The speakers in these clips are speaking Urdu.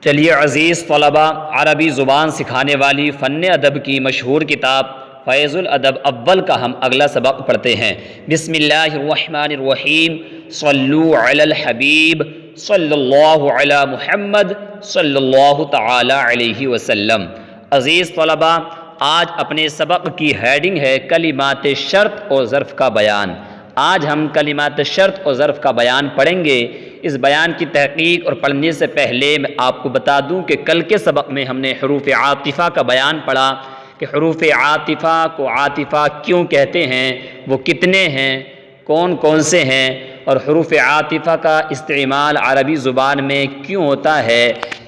چلیے عزیز طلباء، عربی زبان سکھانے والی فن ادب کی مشہور کتاب فیض الادب اول کا ہم اگلا سبق پڑھتے ہیں۔ بسم اللہ الرحمن الرحیم، صلو علی الحبیب صلی اللہ علی محمد صلی اللہ تعالی علیہ وسلم۔ عزیز طلباء، آج اپنے سبق کی ہیڈنگ ہے کلمات شرط اور ظرف کا بیان۔ آج ہم کلمات شرط اور ظرف کا بیان پڑھیں گے۔ اس بیان کی تحقیق اور پڑھنے سے پہلے میں آپ کو بتا دوں کہ کل کے سبق میں ہم نے حروف عاطفہ کا بیان پڑھا کہ حروف عاطفہ کو عاطفہ کیوں کہتے ہیں، وہ کتنے ہیں، کون کون سے ہیں، اور حروف عاطفہ کا استعمال عربی زبان میں کیوں ہوتا ہے۔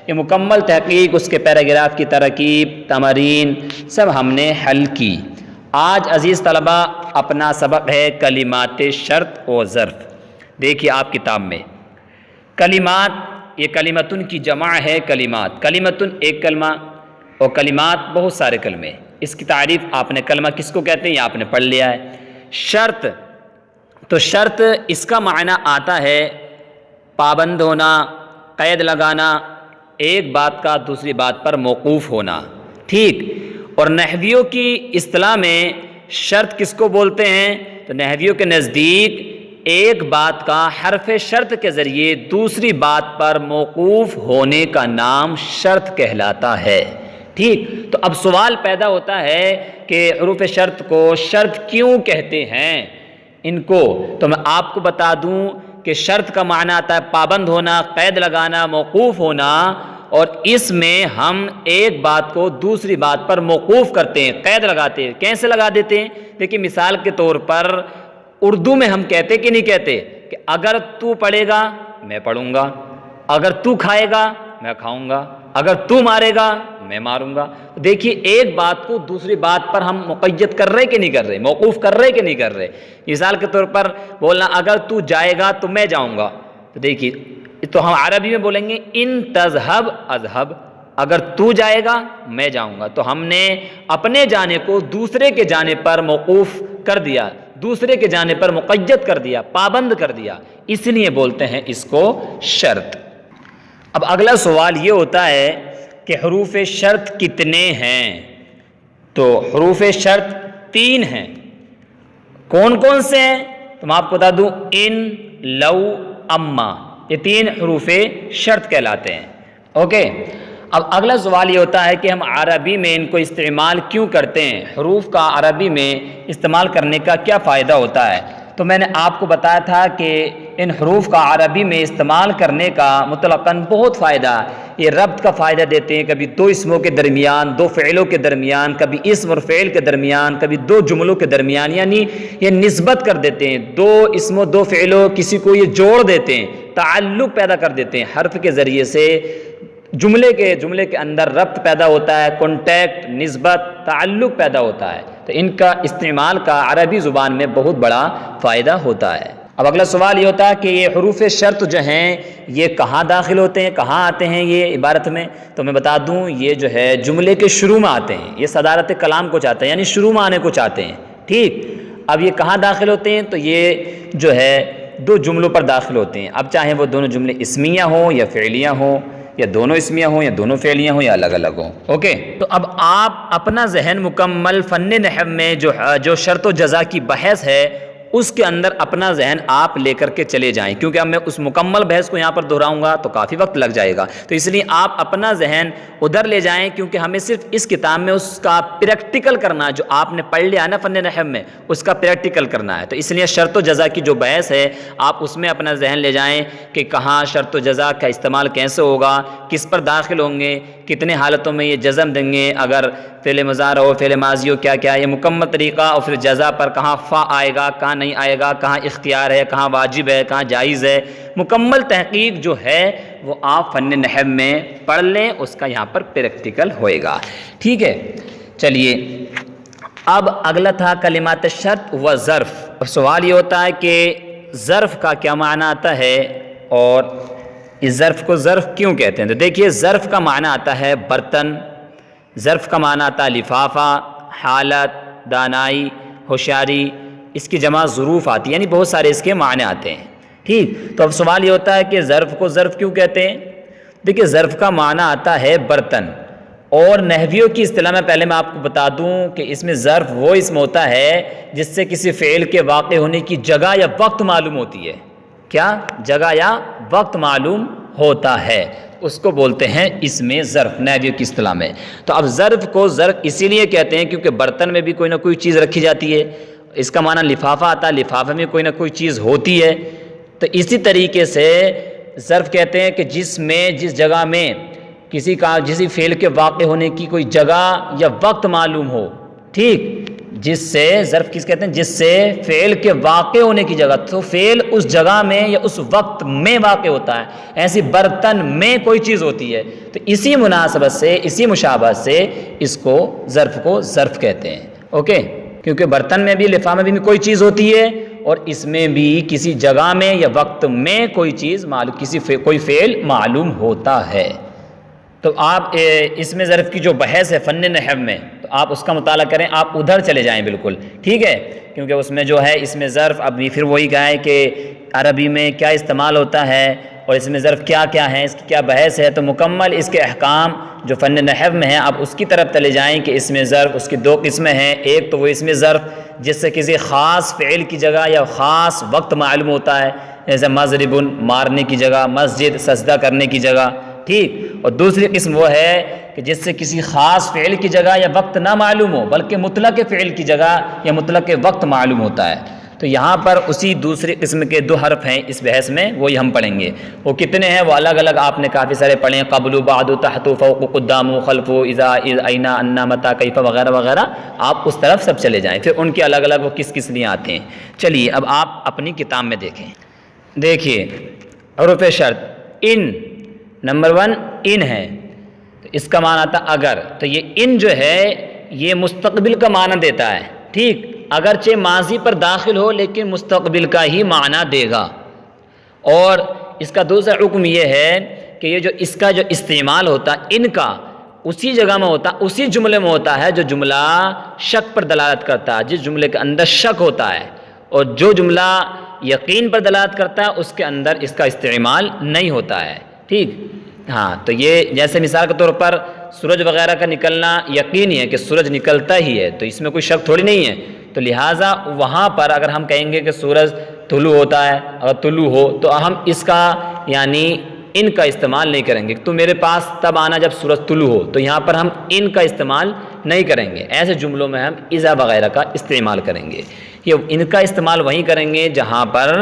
یہ مکمل تحقیق، اس کے پیراگراف کی ترکیب، تمارین سب ہم نے حل کی۔ آج عزیز طلباء اپنا سبق ہے کلمات شرط و ظرف۔ دیکھیے آپ کتاب میں کلمات، یہ کلمتن کی جمع ہے کلمات۔ کلمتن ایک کلمہ اور کلمات بہت سارے کلمے۔ اس کی تعریف آپ نے کلمہ کس کو کہتے ہیں یہ آپ نے پڑھ لیا ہے۔ شرط، تو شرط اس کا معنی آتا ہے پابند ہونا، قید لگانا، ایک بات کا دوسری بات پر موقوف ہونا، ٹھیک۔ اور نحویوں کی اصطلاح میں شرط کس کو بولتے ہیں؟ تو نحویوں کے نزدیک ایک بات کا حرف شرط کے ذریعے دوسری بات پر موقوف ہونے کا نام شرط کہلاتا ہے، ٹھیک۔ تو اب سوال پیدا ہوتا ہے کہ حروف شرط کو شرط کیوں کہتے ہیں ان کو؟ تو میں آپ کو بتا دوں کہ شرط کا معنی آتا ہے پابند ہونا، قید لگانا، موقوف ہونا، اور اس میں ہم ایک بات کو دوسری بات پر موقوف کرتے ہیں، قید لگاتے ہیں۔ کیسے لگا دیتے ہیں؟ دیکھیے مثال کے طور پر اردو میں ہم کہتے کہ نہیں کہتے کہ اگر تو پڑھے گا میں پڑھوں گا، اگر تو کھائے گا میں کھاؤں گا، اگر تو مارے گا میں ماروں گا۔ دیکھیے ایک بات کو دوسری بات پر ہم مقید کر رہے کہ نہیں کر رہے، موقوف کر رہے کہ نہیں کر رہے۔ مثال کے طور پر بولنا اگر تو جائے گا تو میں جاؤں گا، تو دیکھیے تو ہم عربی میں بولیں گے ان تذهب اذهب، اگر تو جائے گا میں جاؤں گا۔ تو ہم نے اپنے جانے کو دوسرے کے جانے پر موقوف کر دیا، دوسرے کے جانے پر مقید کر دیا، پابند کر دیا، اس لیے بولتے ہیں اس کو شرط۔ اب اگلا سوال یہ ہوتا ہے کہ حروف شرط کتنے ہیں؟ تو حروف شرط 3 ہیں۔ کون کون سے ہیں؟ تو میں آپ کو بتا دوں ان، لو، اما، یہ 3 حروف شرط کہلاتے ہیں، اوکے۔ اب اگلا سوال یہ ہوتا ہے کہ ہم عربی میں ان کو استعمال کیوں کرتے ہیں؟ حروف کا عربی میں استعمال کرنے کا کیا فائدہ ہوتا ہے؟ تو میں نے آپ کو بتایا تھا کہ ان حروف کا عربی میں استعمال کرنے کا مطلقاً بہت فائدہ، یہ ربط کا فائدہ دیتے ہیں، کبھی 2 اسموں کے درمیان، 2 فعلوں کے درمیان، کبھی اسم اور فعل کے درمیان، کبھی 2 جملوں کے درمیان، یعنی یہ نسبت کر دیتے ہیں، 2 اسموں 2 فعلوں، کسی کو یہ جوڑ دیتے ہیں، تعلق پیدا کر دیتے ہیں حرف کے ذریعے سے۔ جملے کے اندر ربط پیدا ہوتا ہے، کانٹیکٹ، نسبت، تعلق پیدا ہوتا ہے۔ تو ان کا استعمال کا عربی زبان میں بہت بڑا فائدہ ہوتا ہے۔ اب اگلا سوال یہ ہوتا ہے کہ یہ حروف شرط جو ہیں یہ کہاں داخل ہوتے ہیں، کہاں آتے ہیں یہ عبارت میں؟ تو میں بتا دوں یہ جو ہے جملے کے شروع میں آتے ہیں، یہ صدارت کلام کو چاہتے ہیں، یعنی شروع میں آنے کو چاہتے ہیں، ٹھیک۔ اب یہ کہاں داخل ہوتے ہیں؟ تو یہ جو ہے 2 جملوں پر داخل ہوتے ہیں، اب چاہے وہ دونوں جملے اسمیہ ہوں یا فعلیہ ہوں، یا دونوں اسمیہ ہوں یا دونوں فعلیہ ہوں یا الگ الگ ہوں، اوکے۔ تو اب آپ اپنا ذہن مکمل فن نحو میں جو شرط و جزا کی بحث ہے اس کے اندر اپنا ذہن آپ لے کر کے چلے جائیں، کیونکہ اب میں اس مکمل بحث کو یہاں پر دہراؤں گا تو کافی وقت لگ جائے گا، تو اس لیے آپ اپنا ذہن ادھر لے جائیں، کیونکہ ہمیں صرف اس کتاب میں اس کا پریکٹیکل کرنا ہے، جو آپ نے پڑھ لیا نا فن نحو میں اس کا پریکٹیکل کرنا ہے۔ تو اس لیے شرط و جزا کی جو بحث ہے آپ اس میں اپنا ذہن لے جائیں کہ کہاں شرط و جزا کا استعمال کیسے ہوگا، کس پر داخل ہوں گے، کتنے حالتوں میں یہ جزم دیں گے، اگر فعل مضارع ہو، فعل ماضی ہو، کیا کیا یہ مکمل طریقہ، اور پھر جزا پر کہاں فا آئے گا، کہاں نہیں آئے گا، کہاں اختیار ہے، کہاں واجب ہے، کہاں جائز ہے، مکمل تحقیق جو ہے وہ آپ فن نحو میں پڑھ لیں، اس کا یہاں پر پریکٹیکل ہوئے گا، ٹھیک ہے۔ چلیے اب اگلا تھا کلمات شرط و ظرف۔ اب سوال یہ ہوتا ہے کہ ظرف کا کیا معنی آتا ہے اور اس ظرف کو ظرف کیوں کہتے ہیں؟ تو دیکھیے ظرف کا معنی آتا ہے برتن، ظرف کا معنی آتا ہے لفافہ، حالت، دانائی، ہوشیاری، اس کی جمع ظروف آتی ہے، یعنی بہت سارے اس کے معنی آتے ہیں، ٹھیک۔ تو اب سوال یہ ہوتا ہے کہ ظرف کو ظرف کیوں کہتے ہیں؟ دیکھیے ظرف کا معنی آتا ہے برتن، اور نحویوں کی اصطلاح میں پہلے میں آپ کو بتا دوں کہ اس میں ظرف وہ اسم ہوتا ہے جس سے کسی فعل کے واقع ہونے کی جگہ یا وقت معلوم ہوتی ہے. کیا جگہ یا وقت معلوم ہوتا ہے، اس کو بولتے ہیں اسم ظرف نحویوں کی اصطلاح میں. تو اب ظرف کو ظرف اسی لیے کہتے ہیں کیونکہ برتن میں بھی کوئی نہ کوئی چیز رکھی جاتی ہے. اس کا معنی لفافہ آتا ہے، لفافے میں کوئی نہ کوئی چیز ہوتی ہے. تو اسی طریقے سے ظرف کہتے ہیں کہ جس جگہ میں کسی فعل کے واقع ہونے کی کوئی جگہ یا وقت معلوم ہو. ٹھیک، جس سے ظرف کس کہتے ہیں؟ جس سے فعل کے واقع ہونے کی جگہ، تو فعل اس جگہ میں یا اس وقت میں واقع ہوتا ہے. ایسی برتن میں کوئی چیز ہوتی ہے، تو اسی مناسبت سے، اسی مشابہت سے اس کو ظرف کہتے ہیں. اوکے، کیونکہ برتن میں بھی، لفافے میں بھی کوئی چیز ہوتی ہے، اور اس میں بھی کسی جگہ میں یا وقت میں کوئی چیز کوئی فعل معلوم ہوتا ہے. تو آپ اس میں ظرف کی جو بحث ہے فن نحو میں، تو آپ اس کا مطالعہ کریں، آپ ادھر چلے جائیں بالکل. ٹھیک ہے، کیونکہ اس میں جو ہے اس میں ظرف ابھی پھر وہی کہا ہے کہ عربی میں کیا استعمال ہوتا ہے اور اس میں ظرف کیا کیا ہے، اس کی کیا بحث ہے. تو مکمل اس کے احکام جو فن نحو میں ہیں، آپ اس کی طرف چلے جائیں کہ اس میں ظرف اس کی دو قسمیں ہیں. ایک تو وہ اس میں ظرف جس سے کسی خاص فعل کی جگہ یا خاص وقت معلوم ہوتا ہے، جیسے مضرب مارنے کی جگہ، مسجد سجدہ کرنے کی جگہ. ٹھیک، اور دوسری قسم وہ ہے کہ جس سے کسی خاص فعل کی جگہ یا وقت نہ معلوم ہو بلکہ مطلق فعل کی جگہ یا مطلق وقت معلوم ہوتا ہے. تو یہاں پر اسی دوسری قسم کے دو حرف ہیں اس بحث میں، وہی ہم پڑھیں گے. وہ کتنے ہیں وہ الگ الگ آپ نے کافی سارے پڑھے ہیں، قبل، بعد، تحت، فوق، قدام، خلف، اذا، اذ، این، ان، متی، کیف وغیرہ وغیرہ. آپ اس طرف سب چلے جائیں، پھر ان کے الگ الگ وہ کس لیے آتے ہیں. چلیے اب آپ اپنی کتاب میں دیکھیں. دیکھیے حروف شرط ان، نمبر 1 ان ہے، تو اس کا معنی آتا اگر. تو یہ ان جو ہے یہ مستقبل کا معنی دیتا ہے. ٹھیک، اگرچہ ماضی پر داخل ہو لیکن مستقبل کا ہی معنی دے گا. اور اس کا دوسرا حکم یہ ہے کہ یہ جو اس کا جو استعمال ہوتا ان کا اسی جگہ میں ہوتا، اسی جملے میں ہوتا ہے جو جملہ شک پر دلالت کرتا ہے، جس جملے کے اندر شک ہوتا ہے. اور جو جملہ یقین پر دلالت کرتا ہے اس کے اندر اس کا استعمال نہیں ہوتا ہے. ٹھیک، ہاں. تو یہ جیسے مثال کے طور پر سورج وغیرہ کا نکلنا یقینی ہے کہ سورج نکلتا ہی ہے، تو اس میں کوئی شک تھوڑی نہیں ہے. تو لہٰذا وہاں پر اگر ہم کہیں گے کہ سورج طلوع ہوتا ہے، اگر طلوع ہو تو ہم اس کا یعنی ان کا استعمال نہیں کریں گے. تو میرے پاس تب آنا جب سورج طلوع ہو، تو یہاں پر ہم ان کا استعمال نہیں کریں گے. ایسے جملوں میں ہم اذا وغیرہ کا استعمال کریں گے. یہ ان کا استعمال وہیں کریں گے جہاں پر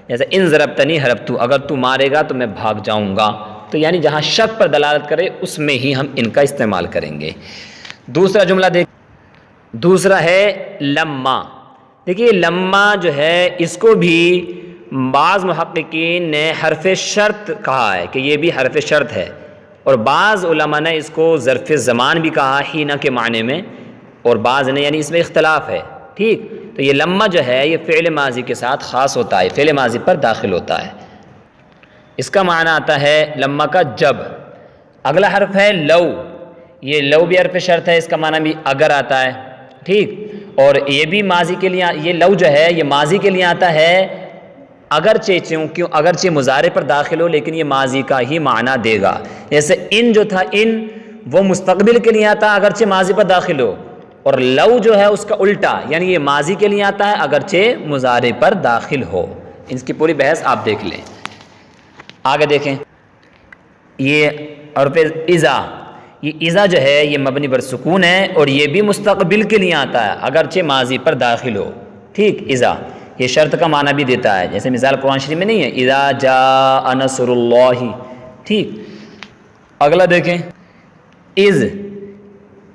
جیسے ان ضربتنی حربت، اگر تو مارے گا تو میں بھاگ جاؤں گا. تو یعنی جہاں شک پر دلالت کرے اس میں ہی ہم ان کا استعمال کریں گے. دوسرا جملہ دیکھ، دوسرا ہے لما. دیکھیے لما جو ہے اس کو بھی بعض محققین نے حرف شرط کہا ہے کہ یہ بھی حرف شرط ہے، اور بعض علماء نے اس کو ظرف زمان بھی کہا حین کے معنی میں، اور بعض نے یعنی اس میں اختلاف ہے. ٹھیک، تو یہ لما جو ہے یہ فعل ماضی کے ساتھ خاص ہوتا ہے، فعل ماضی پر داخل ہوتا ہے. اس کا معنی آتا ہے لما کا جب. اگلا حرف ہے لو. یہ لو بھی حرف شرط ہے، اس کا معنی بھی اگر آتا ہے. ٹھیک، اور یہ بھی ماضی کے لیے، یہ لو جو ہے یہ ماضی کے لیے آتا ہے اگرچہ مضارع پر داخل ہو لیکن یہ ماضی کا ہی معنی دے گا. جیسے ان جو تھا ان وہ مستقبل کے لیے آتا اگرچہ ماضی پر داخل ہو، اور لو جو ہے اس کا الٹا یعنی یہ ماضی کے لیے آتا ہے اگرچہ مضارع پر داخل ہو. اس کی پوری بحث آپ دیکھ لیں. آگے دیکھیں یہ حرف اذا. یہ اذا جو ہے یہ مبنی بر سکون ہے اور یہ بھی مستقبل کے لیے آتا ہے اگرچہ ماضی پر داخل ہو. ٹھیک، اذا یہ شرط کا معنی بھی دیتا ہے، جیسے مثال قرآن شریف میں نہیں ہے اذا جاء نصر اللہ. ٹھیک، اگلا دیکھیں از.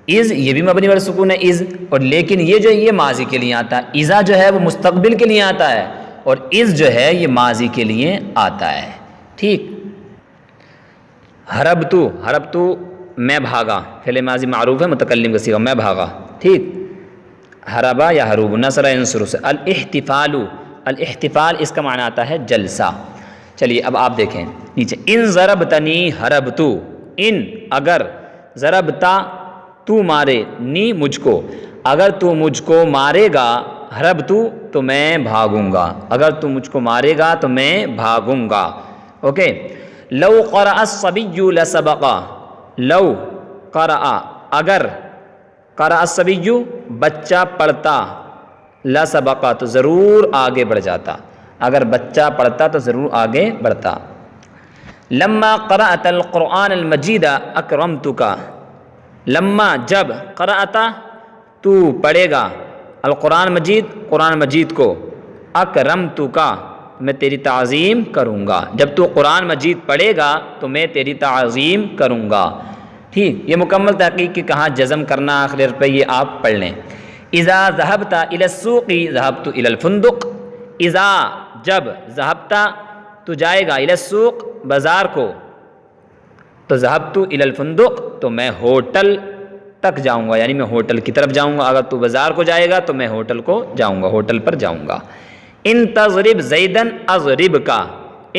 از یہ بھی مبنی بر سکون ہے از، اور لیکن یہ جو یہ ماضی کے لیے آتا ہے. اذا جو ہے وہ مستقبل کے لیے آتا ہے اور از جو ہے یہ ماضی کے لیے آتا ہے. ٹھیک، حربتو. حربتو میں بھاگا، فعل ماضی معروف ہے متکلم کا صیغہ میں بھاگا. ٹھیک، حربا یا حروب نصر ینصر سے. الاحتفال. الاحتفال اس کا معنی آتا ہے جلسہ. چلیے اب آپ دیکھیں نیچے ان ضربتنی حربتو. ان اگر، ضربتا تو مارے، نی مجھ کو، اگر تو مجھ کو مارے گا، حربتو تو میں بھاگوں گا، اگر تو مجھ کو مارے گا تو میں بھاگوں گا. اوکے، لو قرأ الصبی لسبقا، لو قرأ اگر، قرأ الصبی بچہ پڑھتا، لسبقا تو ضرور آگے بڑھ جاتا، اگر بچہ پڑھتا تو ضرور آگے بڑھتا۔ لما قرأت القرآن المجید اکرمتک، لما جب، قرأت تو پڑھے گا، القرآن مجید قرآن مجید کو، اکرمتک میں تیری تعظیم کروں گا، جب تو قرآن مجید پڑھے گا تو میں تیری تعظیم کروں گا۔ ٹھیک، یہ مکمل تحقیق کی کہاں جزم کرنا آخر پہ یہ آپ پڑھ لیں۔ اذا ذهبت الى السوق ذهبت الى الفندق، اذا جب، ذهبت تو جائے گا، الى السوق بازار کو، تو ذهبت الى الفندق تو میں ہوٹل تک جاؤں گا، یعنی میں ہوٹل کی طرف جاؤں گا، اگر تو بازار کو جائے گا تو میں ہوٹل کو جاؤں گا، ہوٹل پر جاؤں گا۔ ان تضرب زیدن اضرب کا،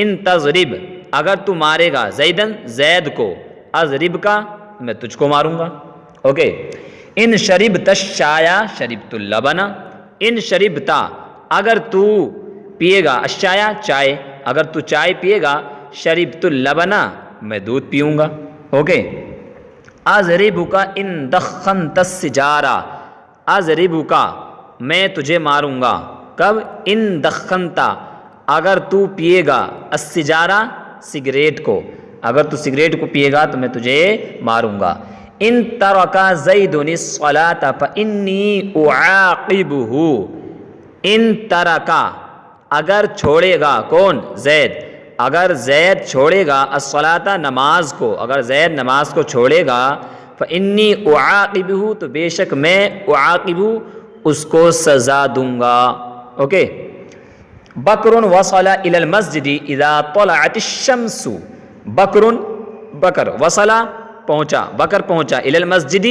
ان تضرب اگر تو مارے گا، زیدن زید کو، اضرب کا میں تجھ کو ماروں گا۔ اوکے، ان شربت الشایا شربت اللبن، ان شربتا اگر تو پیے گا، الشایا چائے، اگر تو چائے پیے گا، شربت اللبن میں دودھ پیوں گا۔ اوکے، اضربک ان دخنت السجارہ، اضربک میں تجھے ماروں گا، کب، ان دخنتا اگر تو پیے گا، السجارہ سگریٹ کو، اگر تو سگریٹ کو پیے گا تو میں تجھے ماروں گا۔ ان ترک زید الصلاۃ فانی اعاقبہ، ان ترک اگر چھوڑے گا، کون، زید، اگر زید چھوڑے گا، الصلاۃ نماز کو، اگر زید نماز کو چھوڑے گا، فانی اعاقبہ تو بے شک میں، اعاقبہ اس کو سزا دوں گا۔ اوکے، بکر وصل الی المسجد اذا طلعت الشمس، بکر، بکر، وصل پہنچا، بکر پہنچا، الی المسجد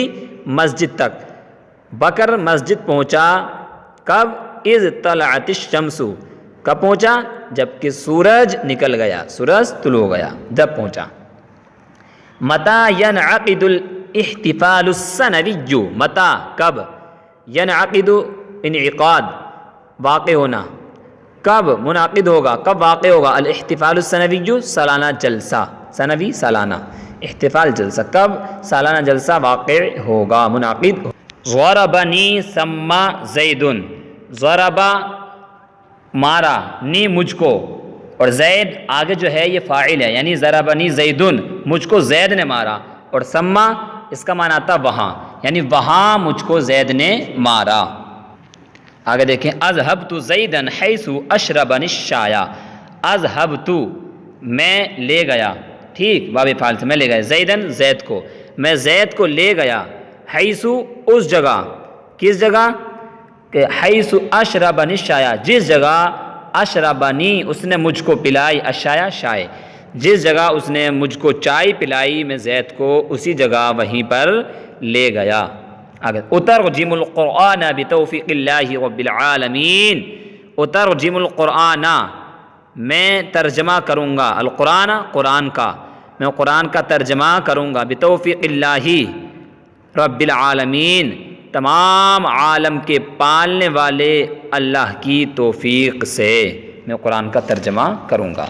مسجد تک، بکر مسجد پہنچا، کب، اذ طلعت الشمس کب پہنچا، جب کہ سورج نکل گیا، سورج طلوع ہو گیا، جب پہنچا۔ متى ينعقد الاحتفال السنوی، متى کب، ينعقد انعقاد واقع ہونا، کب منعقد ہوگا، کب واقع ہوگا، الاحتفال السنوی سالانہ جلسہ، سنوی سالانہ، احتفال جلسہ، کب سالانہ جلسہ واقع ہوگا، منعقد۔ ضربنی ثم زید، ضرب مارا، نی مجھ کو، اور زید آگے جو ہے یہ فاعل ہے، یعنی ضربنی زیدن مجھ کو زید نے مارا، اور ثم اس کا معنی آتا وہاں، یعنی وہاں مجھ کو زید نے مارا۔ آگے دیکھیں، اذهبت زیدا حیث اشربنی الشایا، اذهبت میں لے گیا، ٹھیک، باب فعل سے میں لے گیا، زیدن زید کو، میں زید کو لے گیا، حیث اس جگہ، کس جگہ، کہ حیث اشربنی الشایا جس جگہ، اشربنی اس نے مجھ کو پلائی، الشایا شائے، جس جگہ اس نے مجھ کو چائے پلائی میں زید کو اسی جگہ وہیں پر لے گیا۔ آگے، اترجم القرآن بتوفیق اللہ رب العالمین، اترجم القرآن میں ترجمہ کروں گا، القرآن قرآن کا، میں قرآن کا ترجمہ کروں گا، بتوفیق اللہ رب العالمین تمام عالم کے پالنے والے اللہ کی توفیق سے میں قرآن کا ترجمہ کروں گا۔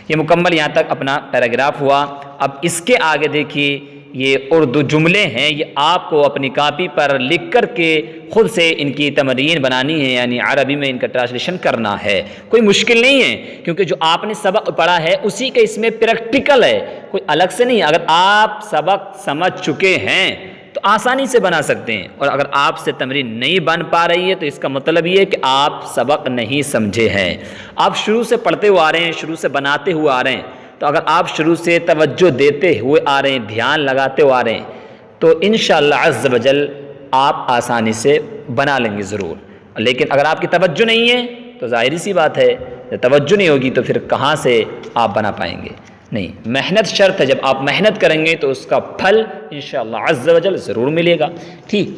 یہ مکمل یہاں تک اپنا پیراگراف ہوا۔ اب اس کے آگے دیکھیے، یہ اردو جملے ہیں، یہ آپ کو اپنی کاپی پر لکھ کر کے خود سے ان کی تمرین بنانی ہے، یعنی عربی میں ان کا ٹرانسلیشن کرنا ہے۔ کوئی مشکل نہیں ہے، کیونکہ جو آپ نے سبق پڑھا ہے اسی کے اس میں پریکٹیکل ہے، کوئی الگ سے نہیں۔ اگر آپ سبق سمجھ چکے ہیں تو آسانی سے بنا سکتے ہیں، اور اگر آپ سے تمرین نہیں بن پا رہی ہے تو اس کا مطلب یہ ہے کہ آپ سبق نہیں سمجھے ہیں۔ آپ شروع سے پڑھتے ہوئے آ رہے ہیں، شروع سے بناتے ہوئے آ رہے ہیں، تو اگر آپ شروع سے توجہ دیتے ہوئے آ رہے ہیں، دھیان لگاتے ہوئے آ رہے ہیں، تو انشاءاللہ عز و جل آپ آسانی سے بنا لیں گے ضرور۔ لیکن اگر آپ کی توجہ نہیں ہے تو ظاہری سی بات ہے، جب توجہ نہیں ہوگی تو پھر کہاں سے آپ بنا پائیں گے؟ نہیں، محنت شرط ہے، جب آپ محنت کریں گے تو اس کا پھل انشاءاللہ عز و جل ضرور ملے گا۔ ٹھیک،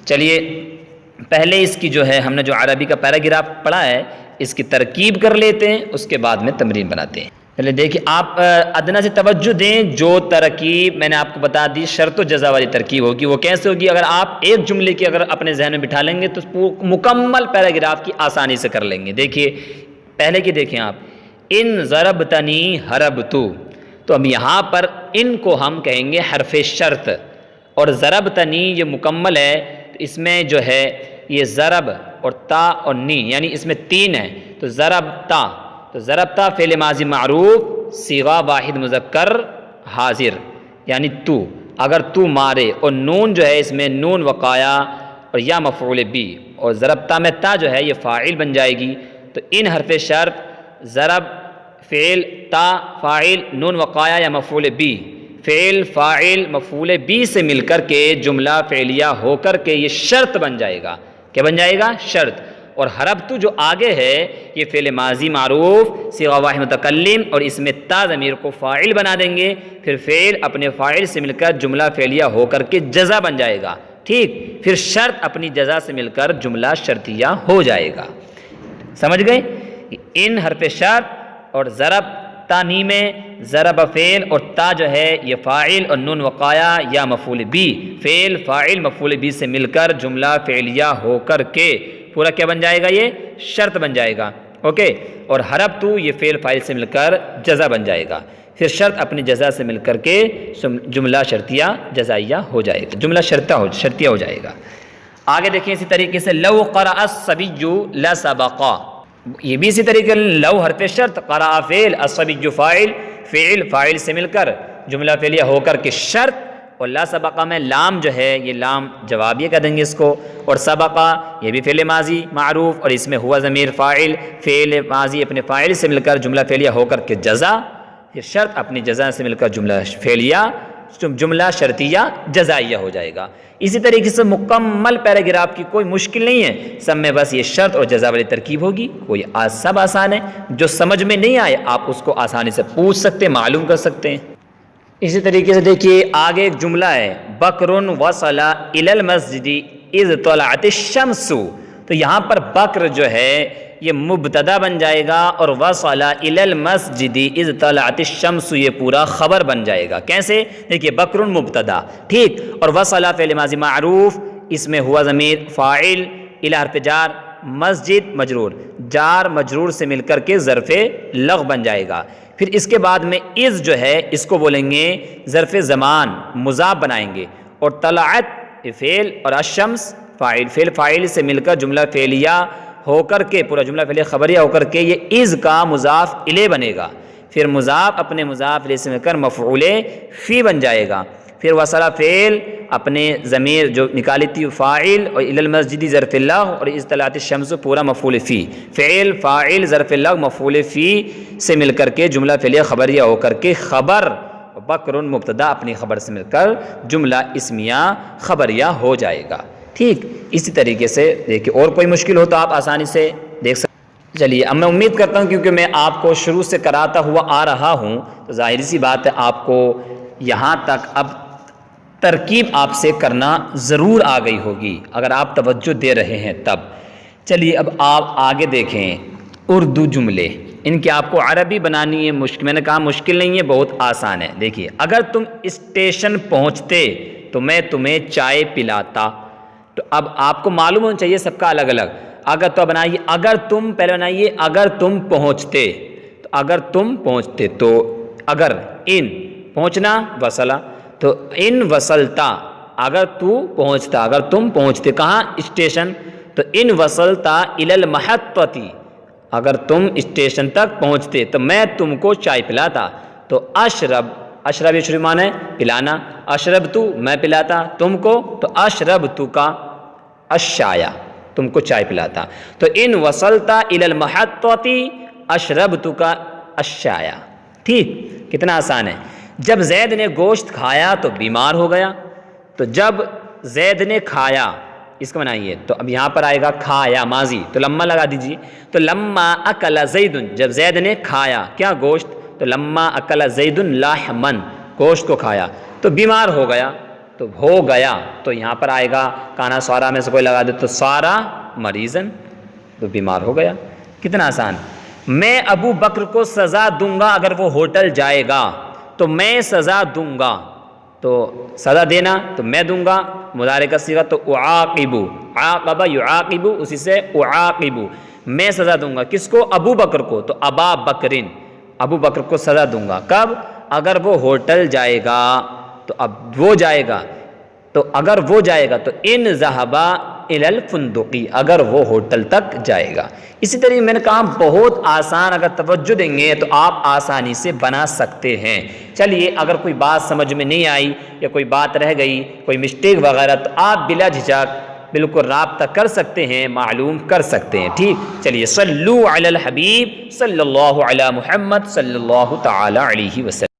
چلیے پہلے اس کی جو ہے ہم نے جو عربی کا پیراگراف پڑھا ہے اس کی ترکیب کر لیتے ہیں، اس کے بعد میں تمرین بناتے ہیں۔ چلیے دیکھیے، آپ ادنا سے توجہ دیں، جو ترکیب میں نے آپ کو بتا دی شرط و جزا والی ترکیب ہوگی، وہ کیسے ہوگی؟ اگر آپ ایک جملے کی اگر اپنے ذہن میں بٹھا لیں گے تو مکمل پیراگراف کی آسانی سے کر لیں گے۔ دیکھیے پہلے کی دیکھیں آپ، ان ضربتنی حربتو، تو اب یہاں پر ان کو ہم کہیں گے حرف شرط، اور ضربتنی یہ مکمل ہے، تو اس میں جو ہے یہ ضرب اور تا اور نی یعنی اس میں 3 ہے، تو ضربتا، تو ضربتا فعل ماضی معروف صیغہ واحد مذکر حاضر یعنی تو، اگر تو مارے، اور نون جو ہے اس میں نون وقایا اور یا مفعول بی، اور ضربتا میں تا جو ہے یہ فاعل بن جائے گی۔ تو ان حرف شرط ضرب فعل تا فاعل نون وقایا یا مفعول بی، فعل فاعل مفعول بی سے مل کر کے جملہ فعلیہ ہو کر کے یہ شرط بن جائے گا۔ کیا بن جائے گا؟ شرط۔ اور حربت جو آگے ہے یہ فعل ماضی معروف صیغہ واحد متکلم، اور اس میں تا ضمیر کو فاعل بنا دیں گے، پھر فعل اپنے فاعل سے مل کر جملہ فعلیہ ہو کر کے جزا بن جائے گا، ٹھیک، پھر شرط اپنی جزا سے مل کر جملہ شرطیہ ہو جائے گا۔ سمجھ گئے؟ ان حرف شرط اور ضرب تانی میں ضرب فعل اور تا جو ہے یہ فاعل اور نون وقایا یا مفعول بی، فعل فاعل مفعول بی سے مل کر جملہ فعلیہ ہو کر کے پورا کیا بن جائے گا؟ یہ شرط بن جائے گا، اوکے۔ اور حرب تو یہ فعل فاعل سے مل کر جزا بن جائے گا، پھر شرط اپنی جزا سے مل کر کے جملہ شرطیہ جزائیہ ہو جائے گا، جملہ شرطیہ ہو جائے گا۔ آگے دیکھیں اسی طریقے سے لو قرأ الصبی لسبق، یہ بھی اسی طریقے لو حرف شرط، قرأ فعل الصبی فاعل، فعل فاعل سے مل کر جملہ فعلیہ ہو کر کے شرط، اور لا سبقہ میں لام جو ہے یہ لام جوابیہ کہہ دیں گے اس کو، اور سبقہ یہ بھی فعل ماضی معروف اور اس میں ہوا ضمیر فاعل، فعل ماضی اپنے فاعل سے مل کر جملہ فعلیہ ہو کر کے جزا، پھر شرط اپنی جزا سے مل کر جملہ فعلیہ جملہ شرطیہ جزائیہ ہو جائے گا۔ اسی طریقے سے مکمل پیراگراف کی کوئی مشکل نہیں ہے، سب میں بس یہ شرط اور جزا والی ترکیب ہوگی، کوئی سب آسان ہے، جو سمجھ میں نہیں آئے آپ اس کو آسانی سے پوچھ سکتے ہیں، معلوم کر سکتے ہیں۔ اسی طریقے سے دیکھیے آگے ایک جملہ ہے بکر وصل الی المسجد اذ طلعت الشمس، تو یہاں پر بکر جو ہے یہ مبتدا بن جائے گا، اور وصل الی المسجد اذ طلعت الشمس یہ پورا خبر بن جائے گا۔ کیسے؟ دیکھیے بکر مبتدا، ٹھیک، اور وصل فعل ماضی معروف، اس میں ہوا ضمیر فاعل، الی حرف جار، مسجد مجرور، جار مجرور سے مل کر کے ظرف لغو بن جائے گا۔ پھر اس کے بعد میں از جو ہے اس کو بولیں گے ظرف زمان، مضاف بنائیں گے، اور طلعت فعل اور الشمس فاعل، فعل فاعل سے مل کر جملہ فعلیہ ہو کر کے پورا جملہ فعلیہ خبریہ ہو کر کے یہ از کا مضاف الیہ بنے گا، پھر مضاف اپنے مضاف الیہ سے مل کر مفعول فی بن جائے گا، پھر وصل فعل اپنے ضمیر جو نکالی تھی فاعل، اور الی المسجد ظرف لغو، اور اذ طلعت الشمس پورا مفعول فی، فعل فاعل ظرف لغو مفعول فی سے مل کر کے جملہ فعلیہ خبریہ ہو کر کے خبر بکر مبتدا اپنی خبر سے مل کر جملہ اسمیہ خبریہ ہو جائے گا، ٹھیک۔ اسی طریقے سے دیکھیں اور کوئی مشکل ہو تو آپ آسانی سے دیکھ سکتے۔ چلیے اب میں امید کرتا ہوں کیونکہ میں آپ کو شروع سے کراتا ہوا آ رہا ہوں تو ظاہر سی بات ہے آپ کو یہاں تک اب ترکیب آپ سے کرنا ضرور آ گئی ہوگی اگر آپ توجہ دے رہے ہیں تب۔ چلیے اب آپ آگے دیکھیں اردو جملے، ان کی آپ کو عربی بنانی ہے، میں نے کہا مشکل نہیں ہے، بہت آسان ہے۔ دیکھیے اگر تم اسٹیشن پہنچتے تو میں تمہیں چائے پلاتا، تو اب آپ کو معلوم ہونا چاہیے سب کا الگ الگ۔ اگر تو بنائیے اگر تم، پہلے بنائیے اگر تم پہنچتے، تو اگر تم پہنچتے، تو اگر ان پہنچنا وصلہ، تو ان وصلتا اگر تو پہنچتا، اگر تم پہنچتے کہاں؟ اسٹیشن، تو ان وصلتا الی المحطتی، اگر تم اسٹیشن تک پہنچتے تو میں تم کو چائے پلاتا، تو اشرب، اشرب یہ شروع معنی ہے پلانا، اشرب تو میں پلاتا تم کو، تو اشرب تو کا الشایا تم کو چائے پلاتا، تو ان وصلتا الی المحطتی اشرب تو کا الشایا، ٹھیک، کتنا آسان ہے۔ جب زید نے گوشت کھایا تو بیمار ہو گیا، تو جب زید نے کھایا اس کو بنائیے، تو اب یہاں پر آئے گا کھایا ماضی، تو لما لگا دیجیے، تو لما اکل زید، جب زید نے کھایا کیا؟ گوشت، تو لما اکل زید لحما، گوشت کو کھایا تو بیمار ہو گیا، تو ہو گیا، تو یہاں پر آئے گا کانا سوارا میں سے کوئی لگا دے تو سارا مریضن، تو بیمار ہو گیا، کتنا آسان۔ میں ابو بکر کو سزا دوں گا اگر وہ ہوٹل جائے گا، تو میں سزا دوں گا، تو سزا دینا تو میں دوں گا، مضارع کا صیغہ، تو اعاقب، عاقب یعاقب، اسی سے اعاقب، میں سزا دوں گا، کس کو؟ ابو بکر کو، تو ابا بکرن، ابو بکر کو سزا دوں گا، کب؟ اگر وہ ہوٹل جائے گا تو اب وہ جائے گا، تو اگر وہ جائے گا تو ان ذہبا الی الفندقی، اگر وہ ہوٹل تک جائے گا۔ اسی طریقے میں نے کہا بہت آسان، اگر توجہ دیں گے تو آپ آسانی سے بنا سکتے ہیں۔ چلیے اگر کوئی بات سمجھ میں نہیں آئی یا کوئی بات رہ گئی، کوئی مسٹیک وغیرہ، تو آپ بلا جھجک بالکل رابطہ کر سکتے ہیں، معلوم کر سکتے ہیں، ٹھیک۔ چلیے صلو علی الحبیب صلی اللہ علی محمد صلی اللہ تعالی علیہ وسلم۔